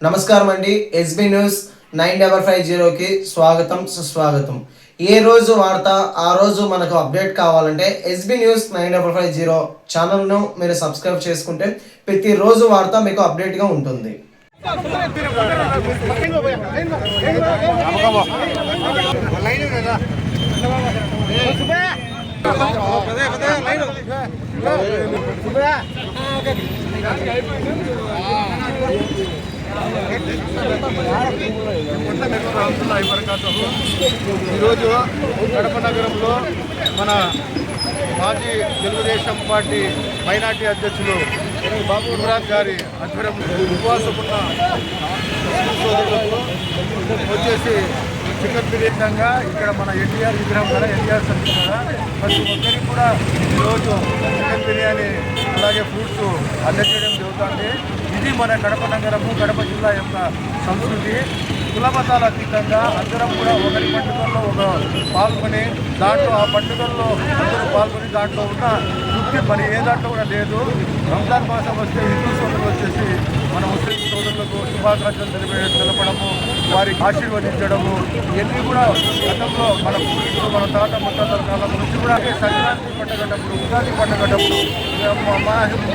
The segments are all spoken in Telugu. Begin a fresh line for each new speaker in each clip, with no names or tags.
నమస్కారం అండి. ఎస్బీ న్యూస్ 9550కి స్వాగతం సుస్వాగతం. ఏ రోజు వార్త ఆ రోజు మనకు అప్డేట్ కావాలంటే ఎస్బీ న్యూస్ 9550 ఛానల్ను మీరు సబ్స్క్రైబ్ చేసుకుంటే ప్రతిరోజు వార్త మీకు అప్డేట్గా ఉంటుంది.
ఈరోజు కడప నగరంలో మన మాజీ తెలుగుదేశం పార్టీ మైనార్టీ అధ్యక్షులు బాబు ఇమ్రాన్ గారి ఆధ్వర్యంలో ఉపవాసమున్న సోదరులకు వచ్చేసి చికెన్ బిర్యానీగా ఇక్కడ మన ఎన్టీఆర్ విగ్రహం కదా, ఎన్టీఆర్ సర్కిల్ కదా, ప్రతి ఒక్కరికి కూడా ఈరోజు చికెన్ బిర్యానీ అలాగే ఫ్రూట్స్ అందజేయడం జరుగుతుంది. ఇది మన కడప నగరము, కడప జిల్లా యొక్క సంస్కృతి. కుల మతాల అతీతంగా అందరం కూడా ఒకరి పండుగల్లో పాల్గొని దాంట్లో ఆ పండుగల్లో అందరూ పాల్గొని దాంట్లో ఉన్న తృప్తి మరి ఏ దాంట్లో కూడా లేదు. రంజాన్ మాసం వస్తే హిందూ సోదరులు వచ్చేసి మన ముస్లిం సోదరులకు శుభాకాంక్షలు తెలపడము, వారికి ఆశీర్వదించడము, ఇవన్నీ కూడా గతంలో మన పూర్వీకులు మన తాత ముత్తాతల కాలం నుంచి కూడా సంక్రాంతి పండుగటప్పుడు, ఉగాది పండుగటప్పుడు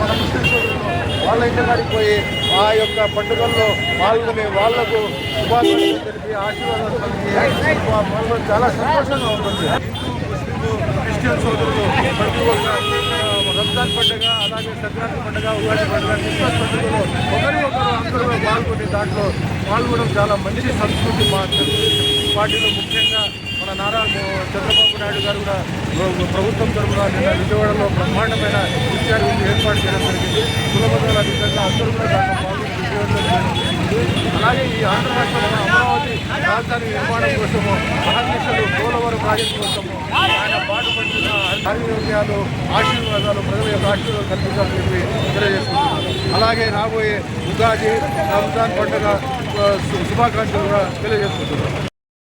మన ముస్లిం సోదరులు వాళ్ళ ఇంటికాడికి పోయి ఆ యొక్క పండుగల్లో పాల్గొని వాళ్లకు శుభాకాంక్షలు తెలిపి ఆశీర్వాదాలు కలిగి పాల్గొని చాలా సంతోషంగా ఉంటుంది. ముస్లింలు క్రిస్టియన్ సోదరులు ప్రతి ఒక్క రంజాన్ పండుగ, అలాగే సంక్రాంతి పండుగ, ఉగాది పండుగ, క్రిస్మస్ పండుగలో ఒకరు అందరూ పాల్గొని దాంట్లో పాల్గొనడం చాలా మంచి సంస్కృతి. మా పార్టీలో ముఖ్యంగా మన నారా చంద్రబాబు నాయుడు గారు కూడా ప్రభుత్వం తరఫున నిన్న విజయవాడలో బ్రహ్మాండమైన విషయాలు ఏర్పాటు చేయడం జరిగింది. కులబద్ధాల విధంగా అందరూ కూడా దాంట్లో పాల్గొని అలాగే ఈ ఆంధ్ర రాష్ట్రంలో అమరావతి రాజధాని నిర్మాణం కోసము మహర్నిశలు పోలవరం ప్రాజెక్టు కోసము ఆయన పాటుపడుతున్న ఆరోగ్యాలు ఆశీర్వాదాలు ప్రజల యొక్క ఆశీర్వాదాలు కల్పించాలని చెప్పి తెలియజేస్తున్నారు. అలాగే రాబోయే ఉగాది రంజాన్ పండుగ శుభాకాంక్షలు కూడా తెలియజేస్తున్నారు.